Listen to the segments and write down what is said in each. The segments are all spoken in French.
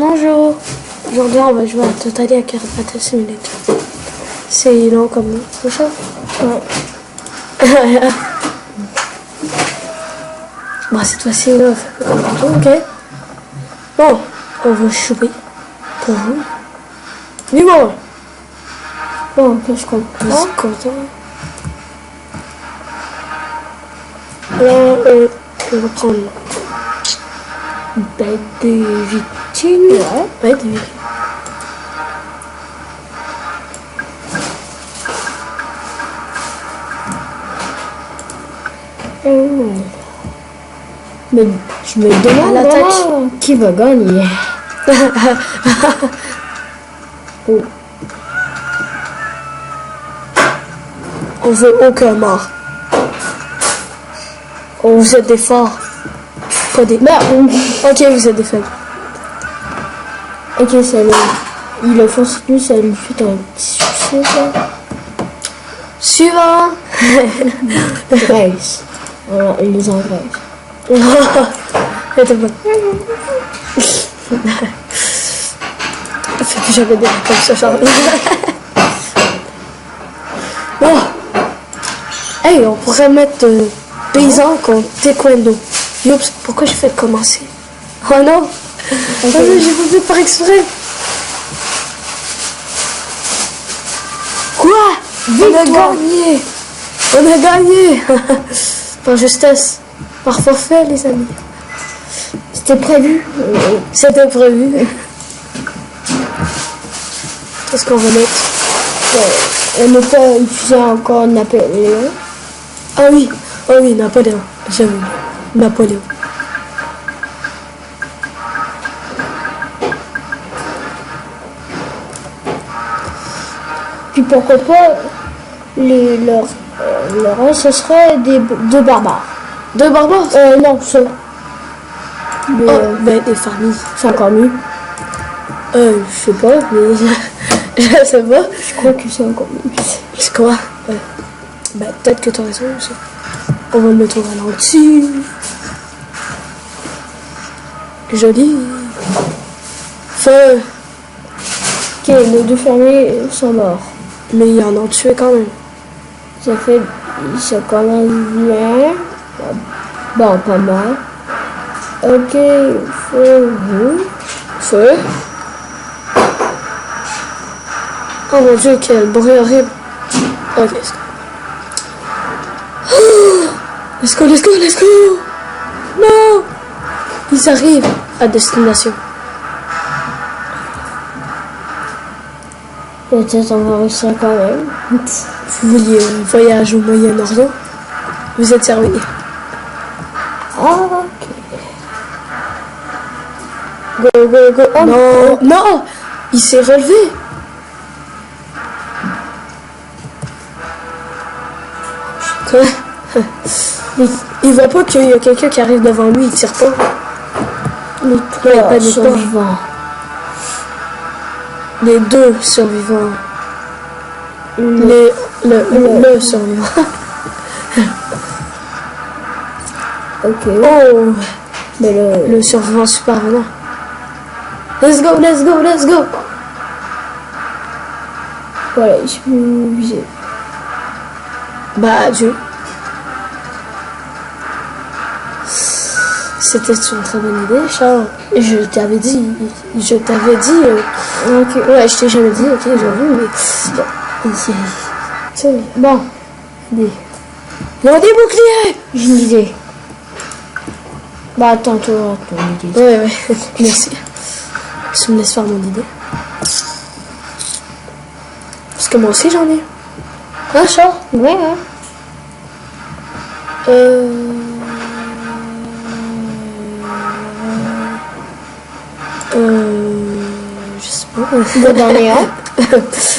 Bonjour. Aujourd'hui, on va jouer à Totally Hacker Battle Simulator. C'est long comme le chat. Ouais. Bon, cette fois-ci, là, on fait comme tantôt, ok. Bon, on va jouer pour vous. Dis-moi. Bon, qu'est-ce qu'on peut content. Là, on va prendre bête de victime. Ouais, bête de victime. Mais je me demande vraiment qui va gagner. Oh. On veut aucun mort. Oh, vous êtes des forts. Pas des... Ok, vous êtes des faibles. Ok, ça il a forcé ça lui fait un petit succès, ça. Suivant. Grace. Voilà, il les engraisse. C'était bon. Fais plus jamais des trucs comme ça, Charles. Bon. Hey, on pourrait mettre paysan contre taekwondo. Youps, pourquoi je fais commencer? Oh non! Oh non, j'ai pas fait par exprès! Quoi? On a gagné! On a gagné! Par justesse. Par forfait, les amis. C'était prévu. C'était prévu. Qu'est-ce qu'on va mettre? On n'a pas utilisé encore Napoléon. Ah oui, Napoléon. J'aime Napoléon. Puis pourquoi pas leur reste, ce serait deux barbares. Deux barbares? Non, ça. Des familles. C'est encore mieux. Je sais pas, mais je sais pas. Je crois que c'est encore mieux. C'est quoi? Peut-être que t'as raison aussi. On va le mettre au ralenti. Joli. Feu. Ok, nos deux fermiers sont morts. Mais ils en ont tué quand même. Ça commence bien. Bon, pas mal. Ok, feu. Feu. Oh mon dieu, quel bruit horrible. Ok, let's go. Let's go. Non. Ils arrivent à destination. Peut-être on va réussir quand même. Vous vouliez un voyage au Moyen-Orient? Vous êtes servi. Ah, ok. Go. Oh, non. Il s'est relevé. Quoi? Il voit pas qu'il y a quelqu'un qui arrive devant lui, il tire pas. Les trois survivants. Les deux survivants. Le survivant. Ok. Oh! Mais le survivant super venant. Let's go! Voilà, je peux viser. Bah, Dieu. C'était une très bonne idée, Charles. Je t'avais dit. Ok. Ouais, je t'ai jamais dit, ok, j'ai vu, mais. Bon. Ils ont des boucliers! J'ai une idée. Bah, attends, toi, ton idée. Ouais. Merci. Tu me laisses faire mon idée. Parce que moi aussi, j'en ai. Hein, Charles? Ouais. Je sais pas. Le dernier un.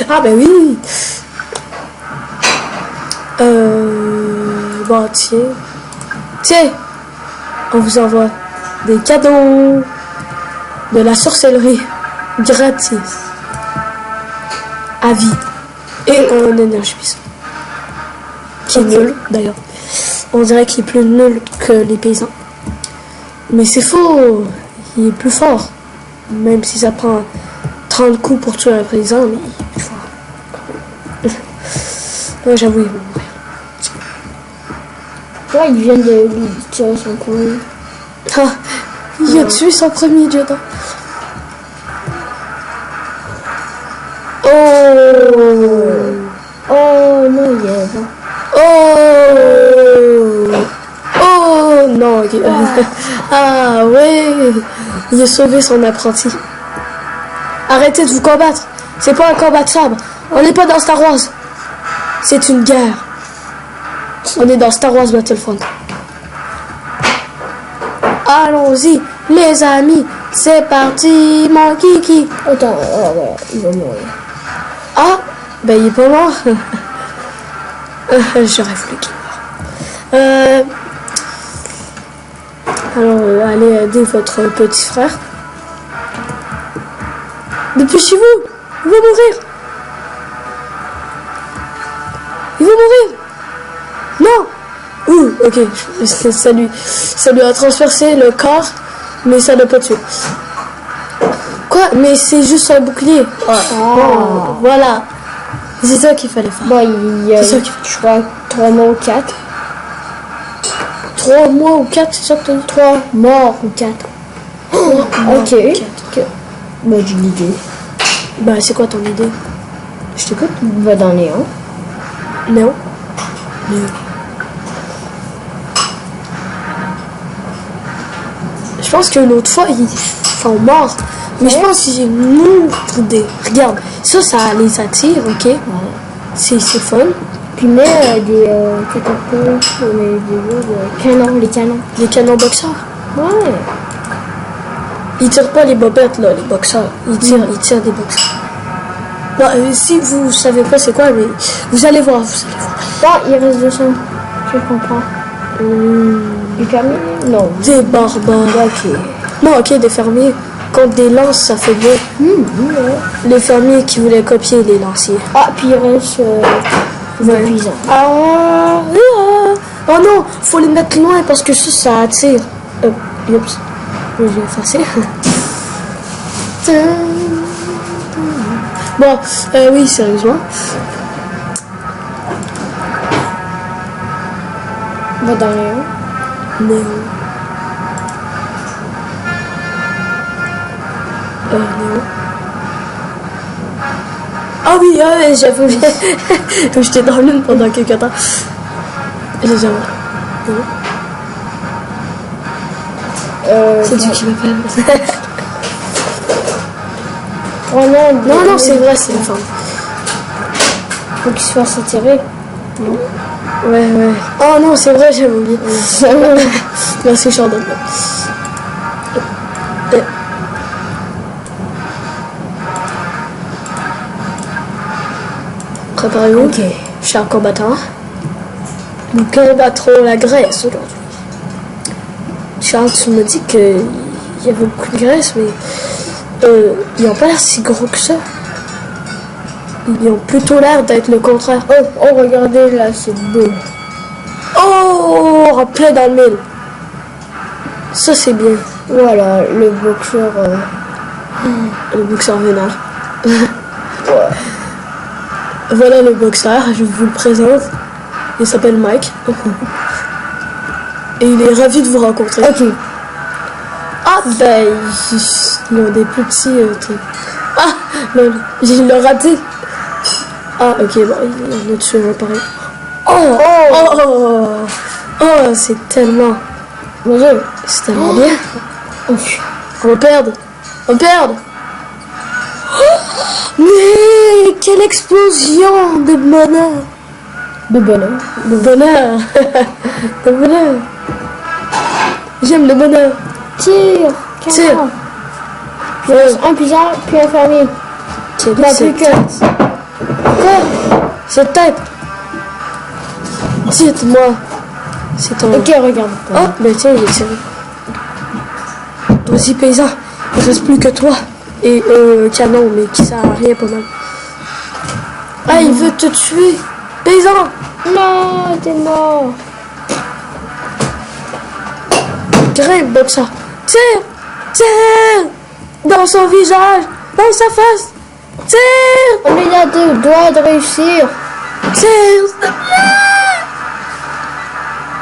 Ah ben oui. Bon, tiens, on vous envoie des cadeaux, de la sorcellerie gratis, à vie, et un énergie puissant, qui est nul d'ailleurs. On dirait qu'il est plus nul que les paysans, mais c'est faux, il est plus fort. Même si ça prend 30 coups pour tuer un paysan, mais il faut. Ouais, j'avoue, il va mourir. Là, il vient de lui tirer son premier. Ah, il a tué son premier lieutenant. Oh non, il est là. Oh non, ok. Ah ouais, il a sauvé son apprenti. Arrêtez de vous combattre. C'est pas un combat de sabre. On n'est pas dans Star Wars. C'est une guerre. On est dans Star Wars Battlefront. Allons-y, les amis. C'est parti, mon kiki. Attends, voilà, il va mourir. Ah, ben il est pas mort. J'aurais voulu qu'il meure. Alors, allez aider votre petit frère. Dépêchez-vous, il va mourir. Il va mourir. Non. Ouh, ok, ça lui a transpercé le corps, mais ça l'a pas tué. Quoi? Mais c'est juste un bouclier. Oh, voilà. C'est ça qu'il fallait faire. Bon, il y a, je crois, 3 mois ou 4. 3 mois ou 4, c'est ça que t'as dit? 3 morts ou 4. Ok. Bah, j'ai une idée. Bah, c'est quoi ton idée? Je t'écoute. Va dans Néon. Néon? Je pense que l'autre fois, ils sont morts. Mais je pense que j'ai une autre idée. Regarde, ça les attire, ok? Ouais. C'est fun. Puis mets des catapultes, des canons, les canons. Des canons boxeurs? Ouais. Ils tirent pas les bobettes, là, les boxeurs. Ils tirent des boxeurs. Bon, si vous savez pas c'est quoi, mais vous allez voir, Bon, il reste 200. Je comprends. Des fermiers? Non. Des barbares. Ok. Non, ok, des fermiers. Contre des lances, ça fait bien. Ouais. Les fermiers qui voulaient copier les lanciers. Ah, puis il reste des paysans. Oh non, faut les mettre loin parce que ça attire. Oups, je vais effacer. Bon, oui, sérieusement. Va dans Néon. Néon. Néon. Ah oui, j'avoue, j'étais dans l'une pendant quelques temps. C'est Dieu qui m'appelle. Oh Non, c'est vrai, c'est une femme. Faut qu'il se fasse attirer. Non. Ouais. Oh non, c'est vrai, j'avais oublié. Merci, Chardon. Préparez-vous. Ok. Chers combattants. Nous combattrons la Grèce aujourd'hui. Charles, tu me dis qu'il y avait beaucoup de Grèce, mais ils n'ont pas l'air si gros que ça. Ils ont plutôt l'air d'être le contraire. Oh, regardez là, c'est beau. Oh, plein dans le mille. Ça, c'est bien. Voilà, le boxeur. Le boxeur vénère. Voilà le boxeur, je vous le présente. Il s'appelle Mike. Et il est ravi de vous rencontrer. Ok. Ah, ben, ils ont des plus petits trucs. Ah, non, il l'a raté. Ah, ok, bon, il en a tué un pareil. Oh, c'est tellement... Bonjour. C'est tellement bien. Oh. On va perdre. Mais quelle explosion de bonheur. De bonheur. De bonheur. J'aime le bonheur. Tire. Un paysan, puis un fermier. Quelle Pas plus que. Quoi? Cette tête. Dites-moi. C'est ton... Ok, regarde. Oh, ben tiens, il est tiré. Vas-y, paysan. Il ne reste plus que toi. Et canon, mais qui sert à rien pas mal. Ah, il veut te tuer. Paysan. Non, t'es mort. Grimpe, boxeur. Tire. Dans son visage. Dans sa face. Tire. On est là deux doigts de réussir. Tire, s'il te plaît.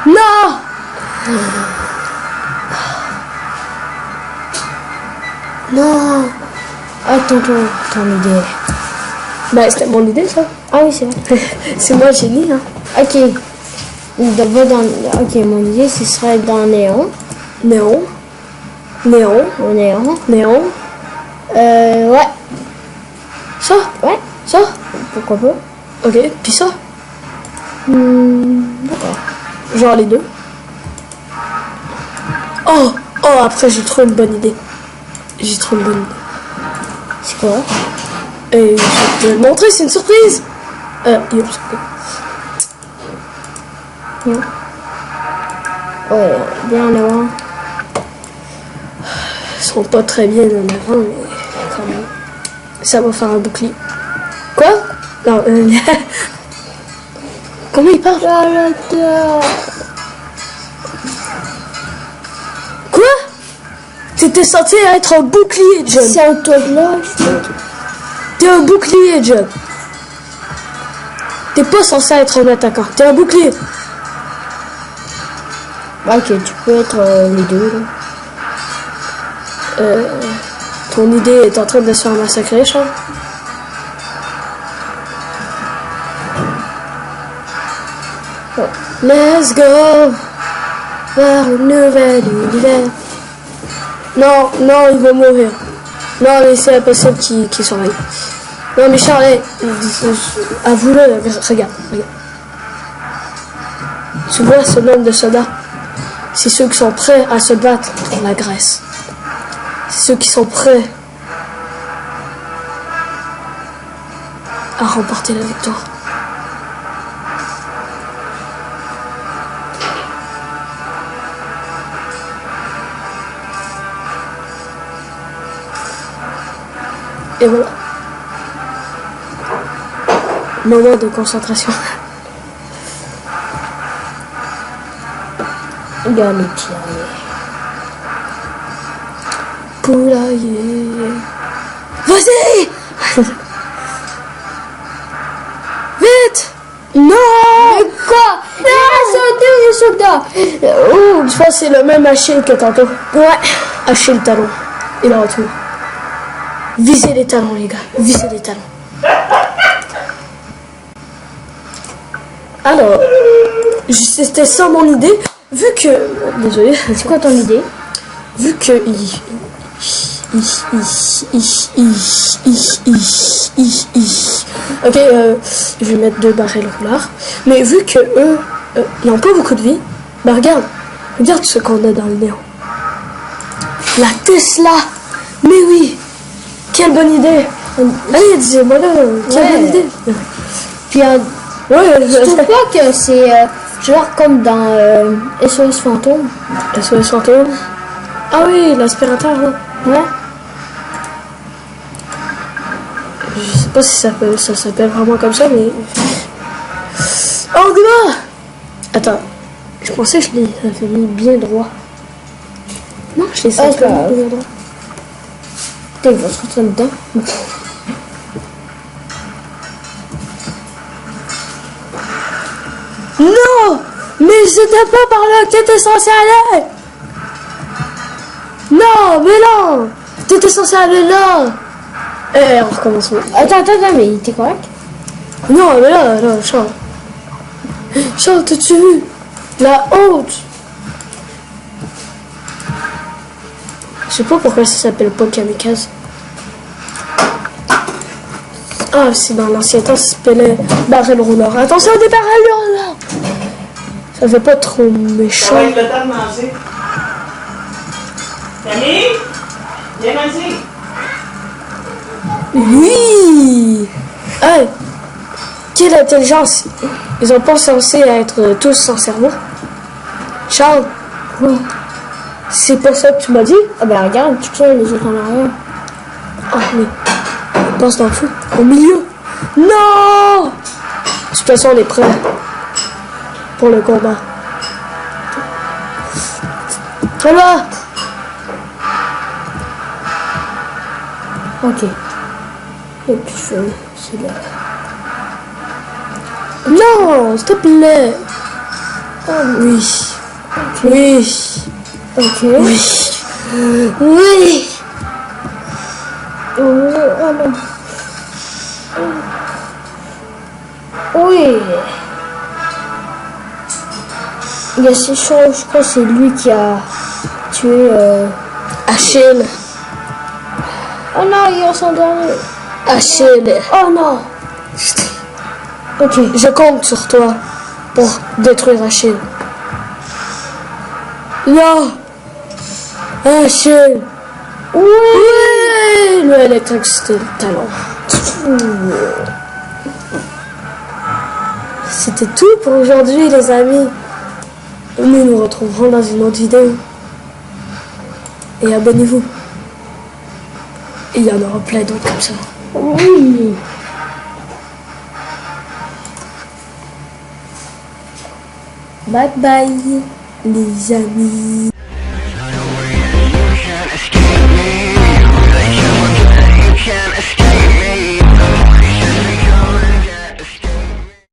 Non. Non. Attends, ton idée. Ben, c'était mon idée, ça. Ah oui, c'est vrai. C'est moi le génie, hein. Ok. Ok, mon idée, ce serait dans néon. Néon. Néon. Au néon. Néon. Ouais. Ça. Ouais. Ça. Pourquoi pas? Ok. Puis ça. D'accord. Genre les deux. Oh. Oh, après, j'ai trop une bonne idée. J'ai trop une bonne idée. C'est quoi? Et je vais te le montrer, c'est une surprise. Youps. Ouais, bien en avant. Ils sont pas très bien en avant, mais quand même. Ça va faire un bouclier. Quoi? Non, comment il parle? Quoi? T'étais censé être un bouclier, John. C'est un toit de là. T'es un bouclier, John. T'es pas censé être un attaquant. T'es un bouclier. Ok, tu peux être les deux là. Ton idée est en train de se faire massacrer, Charles. Oh. Let's go vers une nouvelle univers. Non, non, il va mourir. Non, mais c'est impossible qu'il survive. Non, mais Charles, avoue-le, regarde. Tu vois ce nombre de soldats? C'est ceux qui sont prêts à se battre pour la Grèce. C'est ceux qui sont prêts à remporter la victoire. Et voilà. Moment de concentration. Regarde les tirs. Poulailler. Vas-y. Vite. Non. Mais quoi? Il a sauté, soldat. Oh, je pense que c'est le même Achille que tantôt. Ouais. Achille le talon. Il en retour. Visez les talons, les gars. Visez les talons. Alors, c'était ça mon idée. Vu que... Désolé. C'est quoi ton idée? Vu que... Ok, je vais mettre 2 barils rouleurs. Mais vu que eux, ils n'ont pas beaucoup de vie, bah regarde ce qu'on a dans le néant. La Tesla. Mais oui. Quelle bonne idée. Allez, disez-moi là. Quelle bonne idée. Puis je trouve pas que c'est genre comme dans SOS Fantôme. SOS Fantôme. Ah oui, l'aspirateur là. Ouais. Je sais pas si ça s'appelle vraiment comme ça, mais... Oh, gars! Attends. Je pensais que je les avais mis bien droit. Non, je les avais mis bien droit. Putain, il va se rentrer dedans. Non! Mais c'était pas par là que t'étais censé aller! Non, mais non! T'étais censé aller là! On recommence. Attends, mais il était correct? Non, mais là, Charles. Charles, t'as-tu vu? La haute! Je sais pas pourquoi ça s'appelle pas kamikaze. Ah, c'est dans l'ancien temps, ça s'appelait barrel rouleur. Attention des barrels rouleurs! Ça fait pas trop méchant. Ça va être le temps de manger. Camille? Viens manger. Oui! Hey! Quelle intelligence! Ils ont pas censé être tous sans cerveau. Charles! Oh. C'est pas ça que tu m'as dit? Ah ben regarde, tu sais, les autres en arrière. Ah, mais... Pense dans le feu. Au milieu! Non! De toute façon, on est prêt pour le combat. Voilà! Ok. Et puis je fais celui-là. Non, s'il te plaît. Oh, Oui. ok. Oui. Ok. Oui. Oui. Oh non. Oui. Il y a ces choses, je crois que c'est lui qui a tué. Achille. Oh non, il est en son dernier. Achille. Oh non. Ok. Je compte sur toi pour détruire Achille. Non. Achille. Oui. Le électrique, c'était le talent. C'était tout pour aujourd'hui, les amis. Nous nous retrouverons dans une autre vidéo. Et abonnez-vous. Il y en aura plein d'autres comme ça. Oui. Bye bye, les amis.